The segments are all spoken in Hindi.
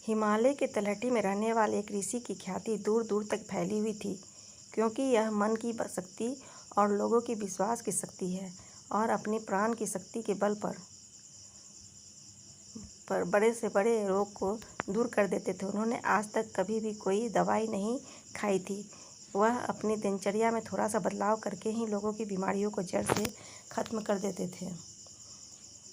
हिमालय के तलहटी में रहने वाले एक ऋषि की ख्याति दूर दूर तक फैली हुई थी, क्योंकि यह मन की शक्ति और लोगों की विश्वास की शक्ति है और अपनी प्राण की शक्ति के बल पर बड़े से बड़े रोग को दूर कर देते थे। उन्होंने आज तक कभी भी कोई दवाई नहीं खाई थी। वह अपनी दिनचर्या में थोड़ा सा बदलाव करके ही लोगों की बीमारियों को जड़ से खत्म कर देते थे।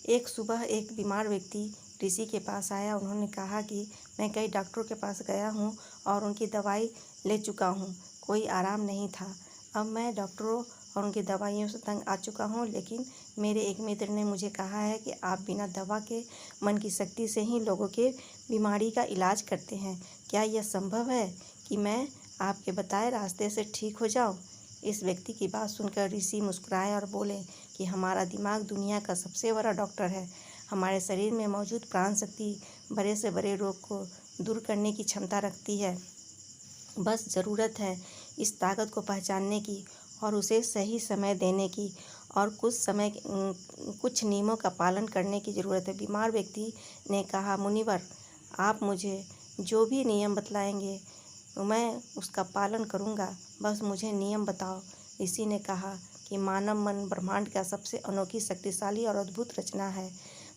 एक सुबह एक बीमार व्यक्ति ऋषि के पास आया। उन्होंने कहा कि मैं कई डॉक्टरों के पास गया हूँ और उनकी दवाई ले चुका हूँ, कोई आराम नहीं था। अब मैं डॉक्टरों और उनकी दवाइयों से तंग आ चुका हूँ, लेकिन मेरे एक मित्र ने मुझे कहा है कि आप बिना दवा के मन की शक्ति से ही लोगों के बीमारी का इलाज करते हैं। क्या यह संभव है कि मैं आपके बताए रास्ते से ठीक हो जाऊँ? इस व्यक्ति की बात सुनकर ऋषि मुस्कुराए और बोले कि हमारा दिमाग दुनिया का सबसे बड़ा डॉक्टर है। हमारे शरीर में मौजूद प्राण शक्ति बड़े से बड़े रोग को दूर करने की क्षमता रखती है। बस ज़रूरत है इस ताकत को पहचानने की और उसे सही समय देने की, और कुछ नियमों का पालन करने की ज़रूरत है। बीमार व्यक्ति ने कहा, मुनिवर, आप मुझे जो भी नियम बतलाएंगे मैं उसका पालन करूँगा, बस मुझे नियम बताओ। ऋषि ने कहा कि मानव मन ब्रह्मांड का सबसे अनोखी, शक्तिशाली और अद्भुत रचना है।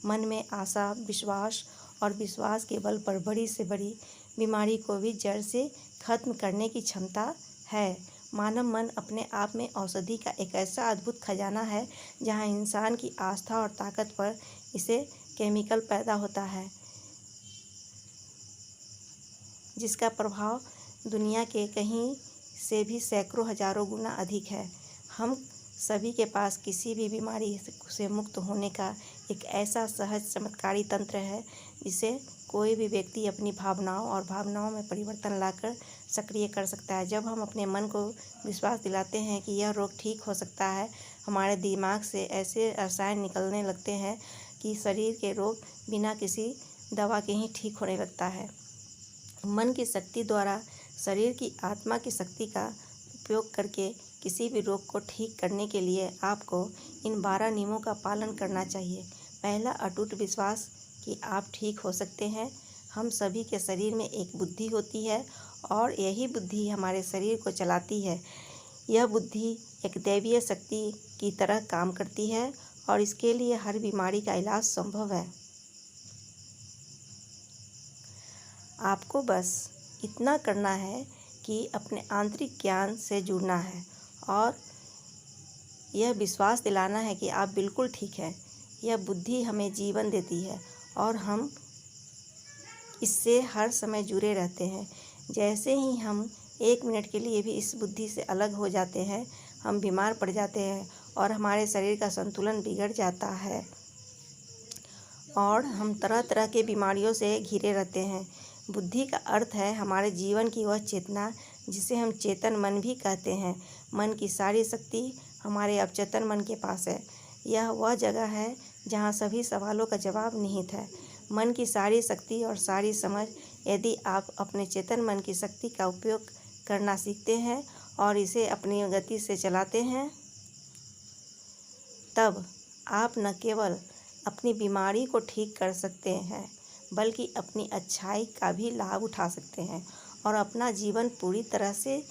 मन में आशा, विश्वास और विश्वास के बल पर बड़ी से बड़ी बीमारी को भी जड़ से खत्म करने की क्षमता है। मानव मन अपने आप में औषधि का एक ऐसा अद्भुत खजाना है, जहाँ इंसान की आस्था और ताकत पर इसे केमिकल पैदा होता है जिसका प्रभाव दुनिया के कहीं से भी सैकड़ों हजारों गुना अधिक है। हम सभी के पास किसी भी बीमारी से मुक्त होने का एक ऐसा सहज चमत्कारी तंत्र है, जिसे कोई भी व्यक्ति अपनी भावनाओं में परिवर्तन लाकर सक्रिय कर सकता है। जब हम अपने मन को विश्वास दिलाते हैं कि यह रोग ठीक हो सकता है, हमारे दिमाग से ऐसे रसायन निकलने लगते हैं कि शरीर के रोग बिना किसी दवा के ही ठीक होने लगता है। मन की शक्ति द्वारा शरीर की आत्मा की शक्ति का उपयोग करके किसी भी रोग को ठीक करने के लिए आपको इन 12 नियमों का पालन करना चाहिए। पहला, अटूट विश्वास कि आप ठीक हो सकते हैं। हम सभी के शरीर में एक बुद्धि होती है और यही बुद्धि हमारे शरीर को चलाती है। यह बुद्धि एक दैवीय शक्ति की तरह काम करती है और इसके लिए हर बीमारी का इलाज संभव है। आपको बस इतना करना है कि अपने आंतरिक ज्ञान से जुड़ना है और यह विश्वास दिलाना है कि आप बिल्कुल ठीक हैं। यह बुद्धि हमें जीवन देती है और हम इससे हर समय जुड़े रहते हैं। जैसे ही हम 1 मिनट के लिए भी इस बुद्धि से अलग हो जाते हैं, हम बीमार पड़ जाते हैं और हमारे शरीर का संतुलन बिगड़ जाता है और हम तरह तरह के बीमारियों से घिरे रहते हैं। बुद्धि का अर्थ है हमारे जीवन की वह चेतना जिसे हम चेतन मन भी कहते हैं। मन की सारी शक्ति हमारे अवचेतन मन के पास है। यह वह जगह है जहाँ सभी सवालों का जवाब निहित है। मन की सारी शक्ति और सारी समझ, यदि आप अपने चेतन मन की शक्ति का उपयोग करना सीखते हैं और इसे अपनी गति से चलाते हैं, तब आप न केवल अपनी बीमारी को ठीक कर सकते हैं, बल्कि अपनी अच्छाई का भी लाभ उठा सकते हैं और अपना जीवन पूरी तरह से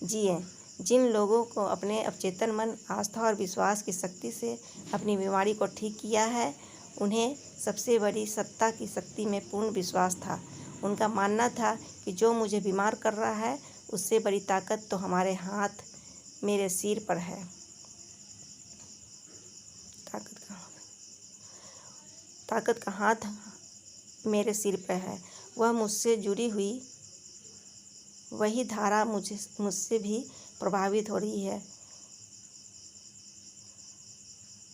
जिएं। जिन लोगों को अपने अवचेतन मन, आस्था और विश्वास की शक्ति से अपनी बीमारी को ठीक किया है, उन्हें सबसे बड़ी सत्ता की शक्ति में पूर्ण विश्वास था। उनका मानना था कि जो मुझे बीमार कर रहा है, उससे बड़ी ताकत तो हमारे हाथ मेरे सिर पर है। ताकत का हाथ मेरे सिर पर है। वह मुझसे जुड़ी हुई वही धारा मुझसे भी प्रभावित हो रही है।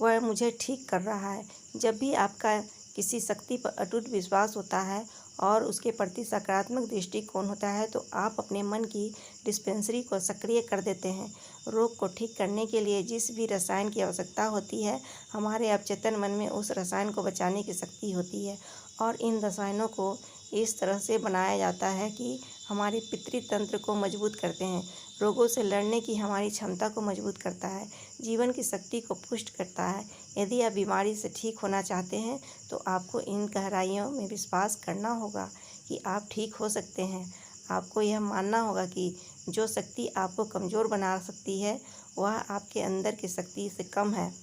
वह मुझे ठीक कर रहा है। जब भी आपका किसी शक्ति पर अटूट विश्वास होता है और उसके प्रति सकारात्मक दृष्टिकोण होता है, तो आप अपने मन की डिस्पेंसरी को सक्रिय कर देते हैं। रोग को ठीक करने के लिए जिस भी रसायन की आवश्यकता होती है, हमारे अवचेतन मन में उस रसायन को बचाने की शक्ति होती है और इन रसायनों को इस तरह से बनाया जाता है कि हमारे पितृ तंत्र को मजबूत करते हैं, रोगों से लड़ने की हमारी क्षमता को मजबूत करता है, जीवन की शक्ति को पुष्ट करता है। यदि आप बीमारी से ठीक होना चाहते हैं, तो आपको इन गहराइयों में विश्वास करना होगा कि आप ठीक हो सकते हैं। आपको यह मानना होगा कि जो शक्ति आपको कमज़ोर बना सकती है वह आपके अंदर की शक्ति से कम है,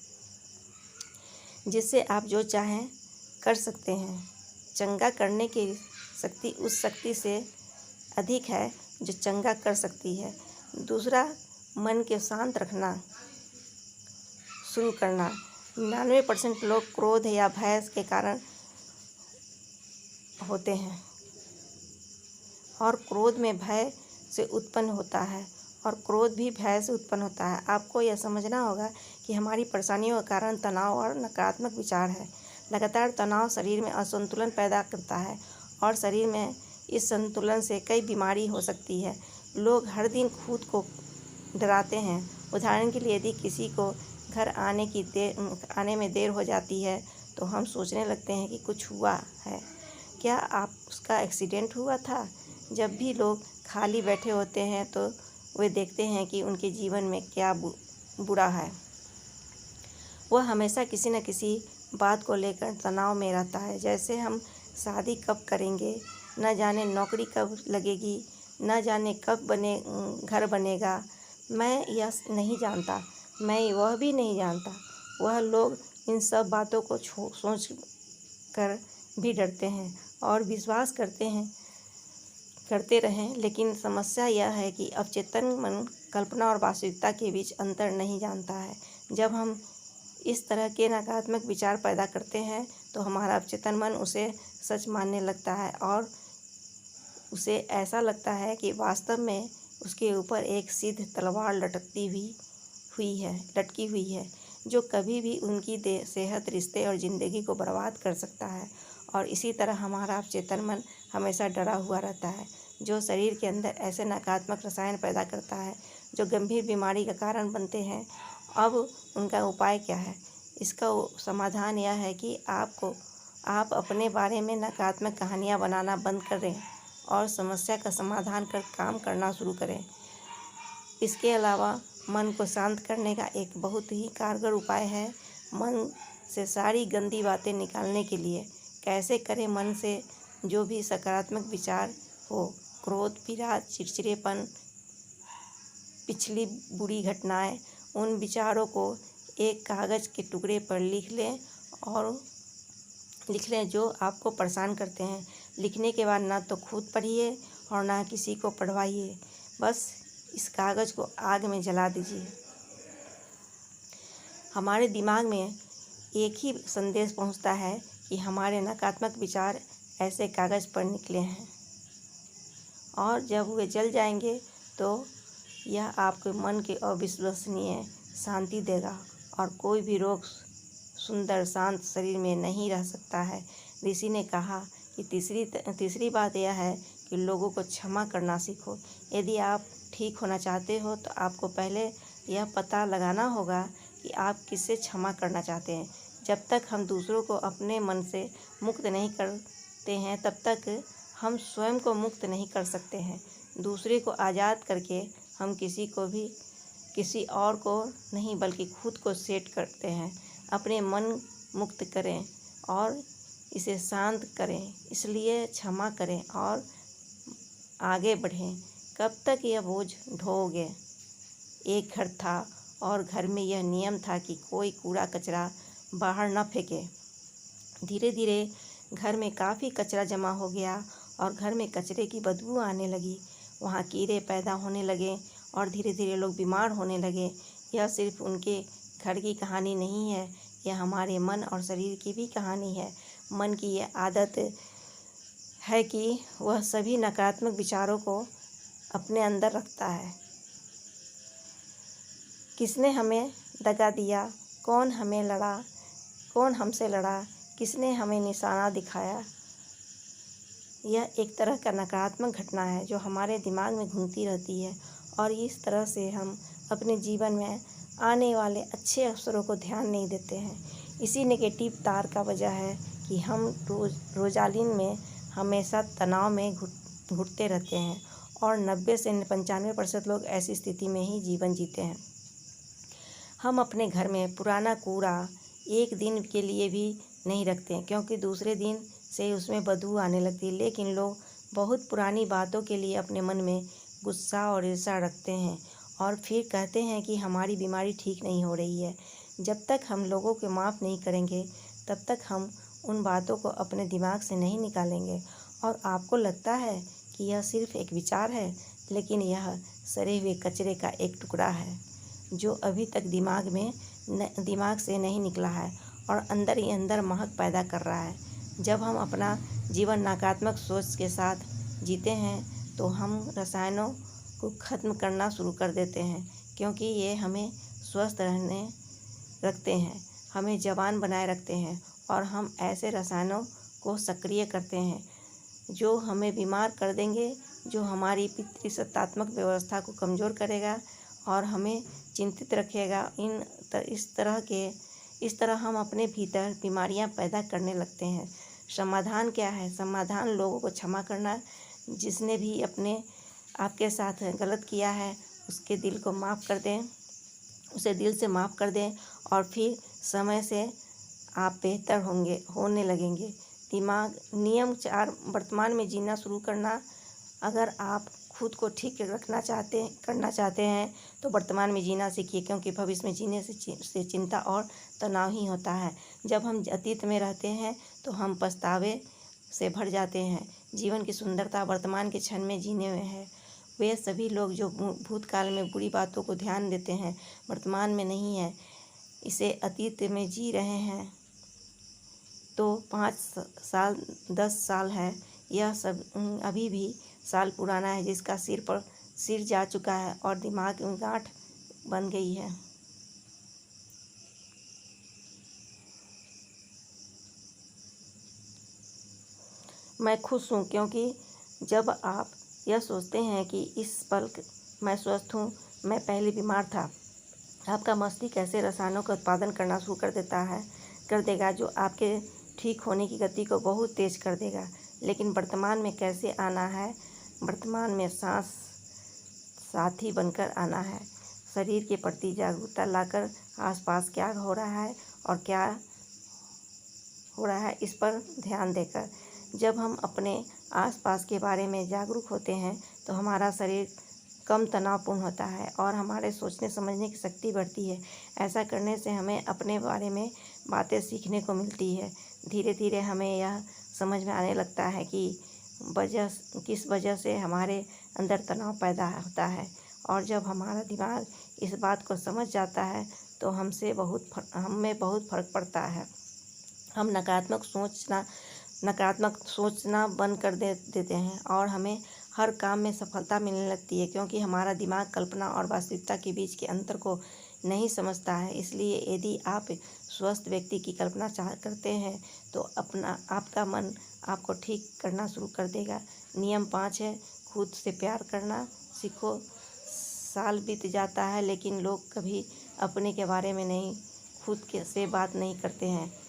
जिससे आप जो चाहें कर सकते हैं। चंगा करने की शक्ति उस शक्ति से अधिक है जो चंगा कर सकती है। दूसरा, मन के शांत रखना शुरू करना। 99% लोग क्रोध या भय के कारण होते हैं और क्रोध में भय से उत्पन्न होता है और क्रोध भी भय से उत्पन्न होता है। आपको यह समझना होगा कि हमारी परेशानियों का कारण तनाव और नकारात्मक विचार है। लगातार तनाव शरीर में असंतुलन पैदा करता है और शरीर में इस संतुलन से कई बीमारी हो सकती है। लोग हर दिन खुद को डराते हैं। उदाहरण के लिए, यदि किसी को घर आने में देर हो जाती है तो हम सोचने लगते हैं कि कुछ हुआ है, क्या उसका एक्सीडेंट हुआ था। जब भी लोग खाली बैठे होते हैं तो वे देखते हैं कि उनके जीवन में क्या बुरा है। वह हमेशा किसी न किसी बात को लेकर तनाव में रहता है, जैसे हम शादी कब करेंगे, न जाने नौकरी कब लगेगी, न जाने कब घर बनेगा। मैं यह नहीं जानता, मैं वह भी नहीं जानता। वह लोग इन सब बातों को सोच कर भी डरते हैं और विश्वास करते रहें। लेकिन समस्या यह है कि अवचेतन मन कल्पना और वास्तविकता के बीच अंतर नहीं जानता है। जब हम इस तरह के नकारात्मक विचार पैदा करते हैं तो हमारा अवचेतन मन उसे सच मानने लगता है और उसे ऐसा लगता है कि वास्तव में उसके ऊपर एक सिद्ध तलवार लटकी हुई है जो कभी भी उनकी सेहत, रिश्ते और ज़िंदगी को बर्बाद कर सकता है। और इसी तरह हमारा अवचेतन मन हमेशा डरा हुआ रहता है, जो शरीर के अंदर ऐसे नकारात्मक रसायन पैदा करता है जो गंभीर बीमारी का कारण बनते हैं। अब उनका उपाय क्या है? इसका समाधान यह है कि आप अपने बारे में नकारात्मक कहानियाँ बनाना बंद करें और समस्या का समाधान कर काम करना शुरू करें। इसके अलावा मन को शांत करने का एक बहुत ही कारगर उपाय है मन से सारी गंदी बातें निकालने के लिए। कैसे करें? मन से जो भी सकारात्मक विचार हो, क्रोध, पीड़ा, चिड़चिड़ेपन, पिछली बुरी घटनाएं, उन विचारों को एक कागज़ के टुकड़े पर लिख लें जो आपको परेशान करते हैं। लिखने के बाद ना तो खुद पढ़िए और ना किसी को पढ़वाइए, बस इस कागज़ को आग में जला दीजिए। हमारे दिमाग में एक ही संदेश पहुंचता है कि हमारे नकारात्मक विचार ऐसे कागज़ पर निकले हैं और जब वे जल जाएंगे तो यह आपके मन के अविश्वसनीय शांति देगा और कोई भी रोग सुंदर शांत शरीर में नहीं रह सकता है। ऋषि ने कहा कि तीसरी बात यह है कि लोगों को क्षमा करना सीखो। यदि आप ठीक होना चाहते हो तो आपको पहले यह पता लगाना होगा कि आप किससे क्षमा करना चाहते हैं। जब तक हम दूसरों को अपने मन से मुक्त नहीं करते हैं तब तक हम स्वयं को मुक्त नहीं कर सकते हैं। दूसरे को आज़ाद करके हम किसी और को नहीं बल्कि खुद को सेट करते हैं। अपने मन मुक्त करें और इसे शांत करें। इसलिए क्षमा करें और आगे बढ़ें। कब तक यह बोझ ढोओगे? एक घर था और घर में यह नियम था कि कोई कूड़ा कचरा बाहर न फेंके। धीरे धीरे घर में काफ़ी कचरा जमा हो गया और घर में कचरे की बदबू आने लगी। वहाँ कीड़े पैदा होने लगे और धीरे धीरे लोग बीमार होने लगे। यह सिर्फ उनके घर की कहानी नहीं है, यह हमारे मन और शरीर की भी कहानी है। मन की यह आदत है कि वह सभी नकारात्मक विचारों को अपने अंदर रखता है। किसने हमें दगा दिया? कौन हमसे लड़ा? किसने हमें निशाना दिखाया? यह एक तरह का नकारात्मक घटना है जो हमारे दिमाग में घूमती रहती है और इस तरह से हम अपने जीवन में आने वाले अच्छे अवसरों को ध्यान नहीं देते हैं। इसी नेगेटिव तार का वजह है कि हम रोजालिन में हमेशा तनाव में घुटते रहते हैं और 90 से 95% लोग ऐसी स्थिति में ही जीवन जीते हैं। हम अपने घर में पुराना कूड़ा एक दिन के लिए भी नहीं रखते हैं क्योंकि दूसरे दिन से उसमें बदबू आने लगती है। लेकिन लोग बहुत पुरानी बातों के लिए अपने मन में गुस्सा और ईर्ष्या रखते हैं और फिर कहते हैं कि हमारी बीमारी ठीक नहीं हो रही है। जब तक हम लोगों को माफ़ नहीं करेंगे तब तक हम उन बातों को अपने दिमाग से नहीं निकालेंगे। और आपको लगता है कि यह सिर्फ एक विचार है, लेकिन यह सड़े हुए कचरे का एक टुकड़ा है जो अभी तक दिमाग से नहीं निकला है और अंदर ही अंदर महक पैदा कर रहा है। जब हम अपना जीवन नकारात्मक सोच के साथ जीते हैं तो हम रसायनों को ख़त्म करना शुरू कर देते हैं, क्योंकि ये हमें स्वस्थ रहने रखते हैं, हमें जवान बनाए रखते हैं और हम ऐसे रसायनों को सक्रिय करते हैं जो हमें बीमार कर देंगे, जो हमारी पितृसत्तात्मक व्यवस्था को कमज़ोर करेगा और हमें चिंतित रखेगा। इस तरह हम अपने भीतर बीमारियां पैदा करने लगते हैं। समाधान क्या है? समाधान लोगों को क्षमा करना। जिसने भी आपके साथ गलत किया है उसके दिल को माफ़ कर दें, उसे दिल से माफ़ कर दें और फिर समय से आप बेहतर होने लगेंगे। नियम 4, वर्तमान में जीना शुरू करना। अगर आप खुद को ठीक करना चाहते हैं तो वर्तमान में जीना सीखिए, क्योंकि भविष्य में जीने से चिंता और तनाव ही होता है। जब हम अतीत में रहते हैं तो हम पछतावे से भर जाते हैं। जीवन की सुंदरता वर्तमान के क्षण में जीने में है। वे सभी लोग जो भूतकाल में बुरी बातों को ध्यान देते हैं, वर्तमान में नहीं है, इसे अतीत में जी रहे हैं, तो 5 साल 10 साल है, यह सब अभी भी साल पुराना है, जिसका सिर जा चुका है और दिमाग में गांठ बन गई है। मैं खुश हूँ क्योंकि जब आप यह सोचते हैं कि इस पल मैं स्वस्थ हूँ, मैं पहले बीमार था, आपका मस्तिष्क ऐसे रसायनों का उत्पादन करना शुरू कर देगा जो आपके ठीक होने की गति को बहुत तेज कर देगा। लेकिन वर्तमान में कैसे आना है? वर्तमान में साथी बनकर आना है। शरीर के प्रति जागरूकता लाकर आसपास क्या हो रहा है और क्या हो रहा है इस पर ध्यान देकर। जब हम अपने आसपास के बारे में जागरूक होते हैं तो हमारा शरीर कम तनावपूर्ण होता है और हमारे सोचने समझने की शक्ति बढ़ती है। ऐसा करने से हमें अपने बारे में बातें सीखने को मिलती है। धीरे धीरे हमें यह समझ में आने लगता है कि किस वजह से हमारे अंदर तनाव पैदा होता है। और जब हमारा दिमाग इस बात को समझ जाता है तो हम में बहुत फ़र्क पड़ता है। हम नकारात्मक सोचना बंद कर देते हैं और हमें हर काम में सफलता मिलने लगती है, क्योंकि हमारा दिमाग कल्पना और वास्तविकता के बीच के अंतर को नहीं समझता है। इसलिए यदि आप स्वस्थ व्यक्ति की कल्पना करते हैं तो आपका मन आपको ठीक करना शुरू कर देगा। नियम 5 है, खुद से प्यार करना सीखो। साल बीत जाता है लेकिन लोग कभी अपने के बारे में खुद से बात नहीं करते हैं।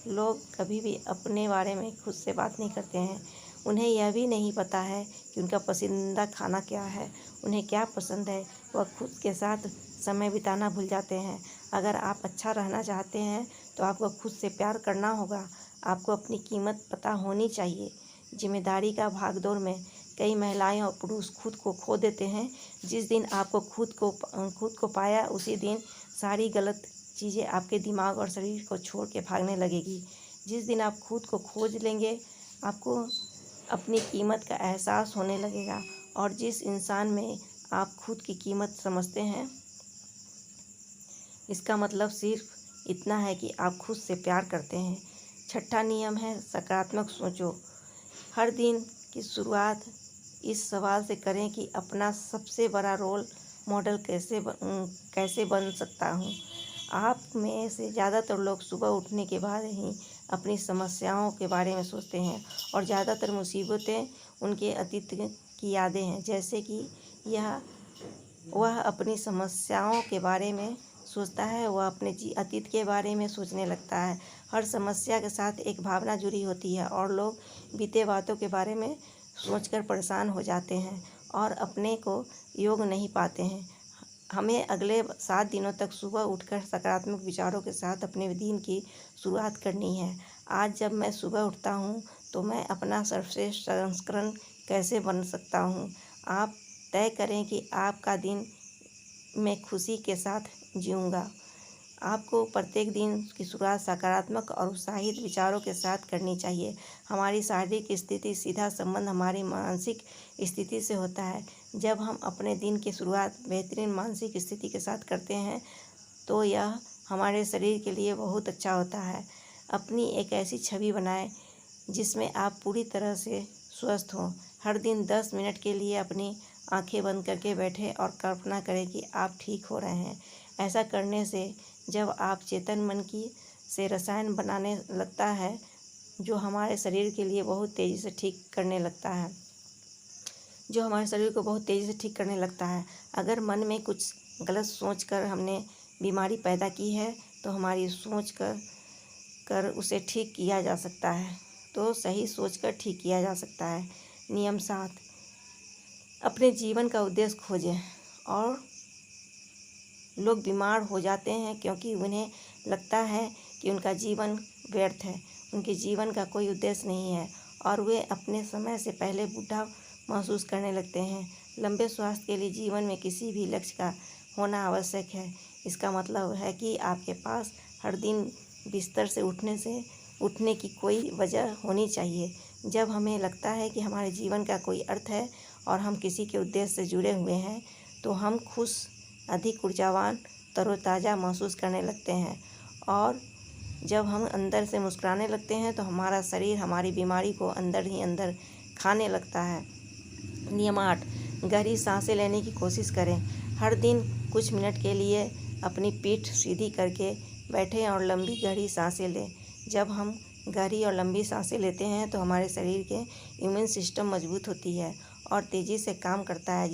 लोग कभी भी अपने बारे में खुद से बात नहीं करते हैं। उन्हें यह भी नहीं पता है कि उनका पसंदीदा खाना क्या है, उन्हें क्या पसंद है। वह खुद के साथ समय बिताना भूल जाते हैं। अगर आप अच्छा रहना चाहते हैं तो आपको खुद से प्यार करना होगा। आपको अपनी कीमत पता होनी चाहिए। जिम्मेदारी का भागदौड़ में कई महिलाएं और पुरुष खुद को खो देते हैं। जिस दिन आपको खुद को पाया उसी दिन सारी गलत चीज़ें आपके दिमाग और शरीर को छोड़ के भागने लगेगी। जिस दिन आप खुद को खोज लेंगे आपको अपनी कीमत का एहसास होने लगेगा। और जिस इंसान में आप खुद की कीमत समझते हैं, इसका मतलब सिर्फ इतना है कि आप खुद से प्यार करते हैं। 6वां नियम है, सकारात्मक सोचो। हर दिन की शुरुआत इस सवाल से करें कि अपना सबसे बड़ा रोल मॉडल कैसे बन सकता हूँ। आप में से ज़्यादातर लोग सुबह उठने के बाद ही अपनी समस्याओं के बारे में सोचते हैं और ज़्यादातर मुसीबतें उनके अतीत की यादें हैं। जैसे कि वह अपनी समस्याओं के बारे में सोचता है, वह अपने अतीत के बारे में सोचने लगता है। हर समस्या के साथ एक भावना जुड़ी होती है और लोग बीते बातों के बारे में सोचकर परेशान हो जाते हैं और अपने को योग नहीं पाते हैं। हमें अगले 7 दिनों तक सुबह उठकर सकारात्मक विचारों के साथ अपने दिन की शुरुआत करनी है। आज जब मैं सुबह उठता हूँ तो मैं अपना सर्वश्रेष्ठ संस्करण कैसे बन सकता हूँ। आप तय करें कि आपका दिन मैं खुशी के साथ जीऊँगा। आपको प्रत्येक दिन की शुरुआत सकारात्मक और उत्साहित विचारों के साथ करनी चाहिए। हमारी शारीरिक स्थिति सीधा संबंध हमारी मानसिक स्थिति से होता है। जब हम अपने दिन की शुरुआत बेहतरीन मानसिक स्थिति के साथ करते हैं तो यह हमारे शरीर के लिए बहुत अच्छा होता है। अपनी एक ऐसी छवि बनाएं जिसमें आप पूरी तरह से स्वस्थ हों। हर दिन 10 मिनट के लिए अपनी आंखें बंद करके बैठें और कल्पना करें कि आप ठीक हो रहे हैं। ऐसा करने से जब आप चेतन मन की से रसायन बनाने लगता है जो हमारे शरीर के लिए बहुत तेज़ी से ठीक करने लगता है जो हमारे शरीर को बहुत तेज़ी से ठीक करने लगता है। अगर मन में कुछ गलत सोच कर हमने बीमारी पैदा की है तो हमारी सोच कर उसे ठीक किया जा सकता है। तो सही सोच कर ठीक किया जा सकता है। नियम 7, अपने जीवन का उद्देश्य खोजें। और लोग बीमार हो जाते हैं क्योंकि उन्हें लगता है कि उनका जीवन व्यर्थ है, उनके जीवन का कोई उद्देश्य नहीं है और वे अपने समय से पहले बूढ़ा महसूस करने लगते हैं। लंबे स्वास्थ्य के लिए जीवन में किसी भी लक्ष्य का होना आवश्यक है। इसका मतलब है कि आपके पास हर दिन बिस्तर से उठने की कोई वजह होनी चाहिए। जब हमें लगता है कि हमारे जीवन का कोई अर्थ है और हम किसी के उद्देश्य से जुड़े हुए हैं तो हम खुश, अधिक ऊर्जावान, तरोताज़ा महसूस करने लगते हैं। और जब हम अंदर से मुस्कुराने लगते हैं तो हमारा शरीर हमारी बीमारी को अंदर ही अंदर खाने लगता है। नियम 8, गहरी सांसें लेने की कोशिश करें। हर दिन कुछ मिनट के लिए अपनी पीठ सीधी करके बैठें और लंबी गहरी सांसें लें। जब हम गहरी और लंबी सांसें लेते हैं तो हमारे शरीर के इम्यून सिस्टम मजबूत होती है और तेज़ी से काम करता है,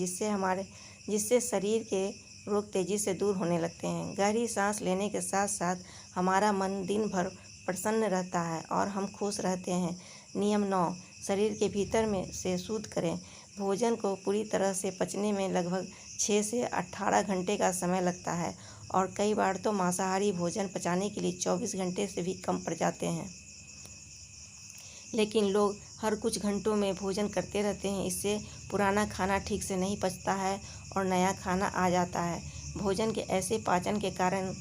जिससे शरीर के रोग तेज़ी से दूर होने लगते हैं। गहरी सांस लेने के साथ साथ हमारा मन दिन भर प्रसन्न रहता है और हम खुश रहते हैं। नियम 9, शरीर के भीतर में से शुद्ध करें। भोजन को पूरी तरह से पचने में लगभग 6 से 18 घंटे का समय लगता है और कई बार तो मांसाहारी भोजन पचाने के लिए 24 घंटे से भी कम पड़ जाते हैं। लेकिन लोग हर कुछ घंटों में भोजन करते रहते हैं। इससे पुराना खाना ठीक से नहीं पचता है और नया खाना आ जाता है। भोजन के ऐसे पाचन के कारण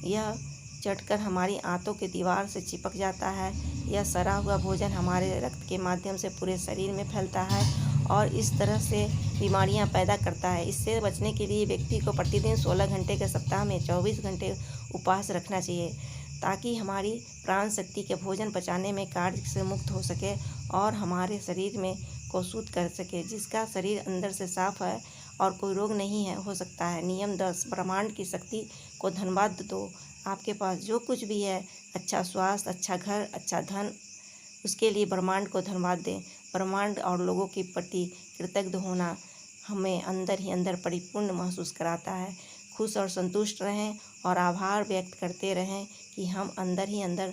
यह चटकर हमारी आंतों की दीवार से चिपक जाता है। यह सड़ा हुआ भोजन हमारे रक्त के माध्यम से पूरे शरीर में फैलता है और इस तरह से बीमारियां पैदा करता है। इससे बचने के लिए व्यक्ति को प्रतिदिन 16 घंटे के सप्ताह में 24 घंटे उपवास रखना चाहिए ताकि हमारी प्राण शक्ति के भोजन पचाने में कार्य से मुक्त हो सके और हमारे शरीर में को शुद्ध कर सके। जिसका शरीर अंदर से साफ है और कोई रोग नहीं है हो सकता है। नियम 10, ब्रह्मांड की शक्ति को धन्यवाद दो। आपके पास जो कुछ भी है, अच्छा स्वास्थ्य, अच्छा घर, अच्छा धन, उसके लिए ब्रह्मांड को धन्यवाद दें। ब्रह्मांड और लोगों के प्रति कृतज्ञ होना हमें अंदर ही अंदर परिपूर्ण महसूस कराता है। खुश और संतुष्ट रहें और आभार व्यक्त करते रहें कि हम अंदर ही अंदर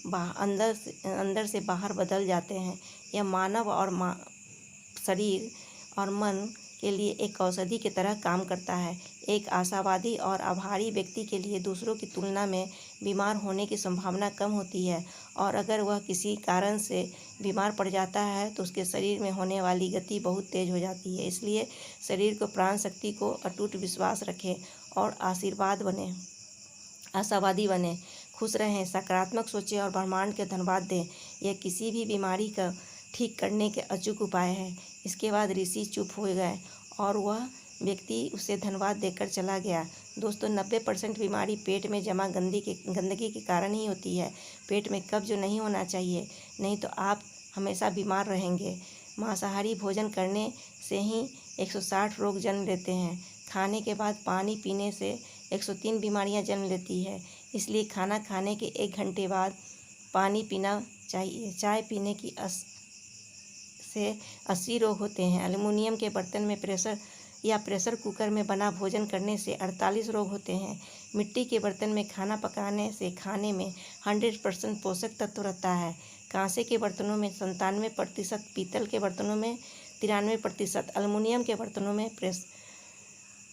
अंदर से बाहर बदल जाते हैं। यह मानव और शरीर और मन के लिए एक औषधि की तरह काम करता है। एक आशावादी और आभारी व्यक्ति के लिए दूसरों की तुलना में बीमार होने की संभावना कम होती है और अगर वह किसी कारण से बीमार पड़ जाता है तो उसके शरीर में होने वाली गति बहुत तेज हो जाती है। इसलिए शरीर को प्राण शक्ति को अटूट विश्वास रखें और आशावादी बने। खुश रहें, सकारात्मक सोचें और ब्रह्मांड के धन्यवाद दें। यह किसी भी बीमारी का ठीक करने के अचूक उपाय है। इसके बाद ऋषि चुप हो गए और वह व्यक्ति उसे धन्यवाद देकर चला गया। दोस्तों, 90% बीमारी पेट में जमा गंदगी के कारण ही होती है। पेट में कब्ज नहीं होना चाहिए, नहीं तो आप हमेशा बीमार रहेंगे। मांसाहारी भोजन करने से ही 160 रोग जन्म लेते हैं। खाने के बाद पानी पीने से 103 बीमारियां जन्म लेती है। इसलिए खाना खाने के 1 घंटे बाद पानी पीना चाहिए। चाय पीने की से 80 रोग होते हैं। एल्युमिनियम के बर्तन में प्रेशर कुकर में बना भोजन करने से 48 रोग होते हैं। मिट्टी के बर्तन में खाना पकाने से खाने में 100% पोषक तत्व रहता है। कांसे के बर्तनों में 97%, पीतल के बर्तनों में 93%, एल्युमिनियम के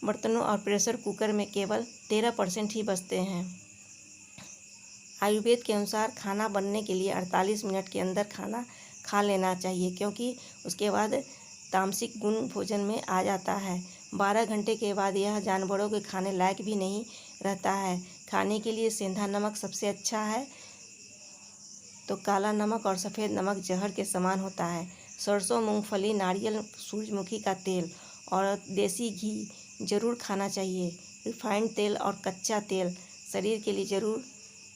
बर्तनों और प्रेशर कुकर में केवल 13% ही बचते हैं। आयुर्वेद के अनुसार खाना बनने के लिए 48 मिनट के अंदर खाना खा लेना चाहिए, क्योंकि उसके बाद तामसिक गुण भोजन में आ जाता है। 12 घंटे के बाद यह जानवरों के खाने लायक भी नहीं रहता है। खाने के लिए सेंधा नमक सबसे अच्छा है, तो काला नमक और सफ़ेद नमक जहर के समान होता है। सरसों, मूंगफली, नारियल, सूरजमुखी का तेल और देसी घी जरूर खाना चाहिए। रिफाइंड तेल और कच्चा तेल शरीर के लिए जरूर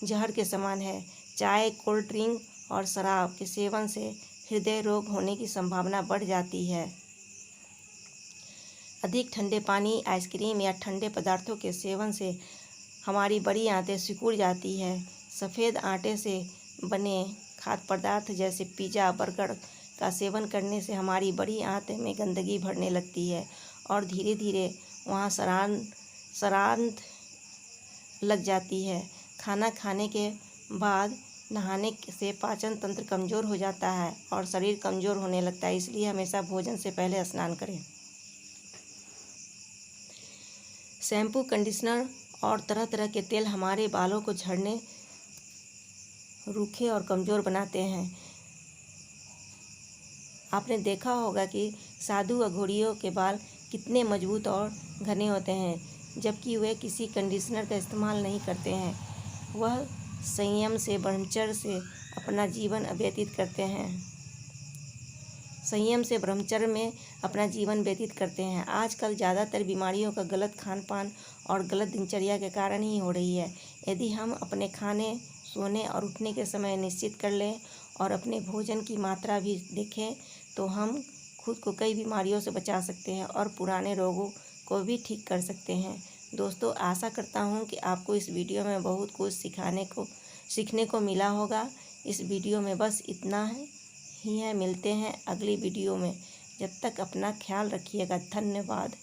जहर के समान है। चाय, कोल्ड ड्रिंक और शराब के सेवन से हृदय रोग होने की संभावना बढ़ जाती है। अधिक ठंडे पानी, आइसक्रीम या ठंडे पदार्थों के सेवन से हमारी बड़ी आंतें सिकुड़ जाती है। सफ़ेद आटे से बने खाद्य पदार्थ जैसे पिज़्ज़ा, बर्गर का सेवन करने से हमारी बड़ी आंत में गंदगी भरने लगती है और धीरे धीरे वहाँ सरांध लग जाती है। खाना खाने के बाद नहाने से पाचन तंत्र कमज़ोर हो जाता है और शरीर कमज़ोर होने लगता है, इसलिए हमेशा भोजन से पहले स्नान करें। शैम्पू, कंडीशनर और तरह तरह के तेल हमारे बालों को झड़ने, रूखे और कमज़ोर बनाते हैं। आपने देखा होगा कि साधु अघोरियों के बाल कितने मजबूत और घने होते हैं, जबकि वे किसी कंडीशनर का इस्तेमाल नहीं करते हैं। वह संयम से, ब्रह्मचर्य से अपना जीवन व्यतीत करते हैं। संयम से ब्रह्मचर्य में अपना जीवन व्यतीत करते हैं। आजकल ज़्यादातर बीमारियों का गलत खान पान और गलत दिनचर्या के कारण ही हो रही है। यदि हम अपने खाने, सोने और उठने के समय निश्चित कर लें और अपने भोजन की मात्रा भी देखें, तो हम खुद को कई बीमारियों से बचा सकते हैं और पुराने रोगों को भी ठीक कर सकते हैं। दोस्तों, आशा करता हूँ कि आपको इस वीडियो में बहुत कुछ सीखने को मिला होगा। इस वीडियो में बस इतना ही है। मिलते हैं अगली वीडियो में। जब तक अपना ख्याल रखिएगा। धन्यवाद।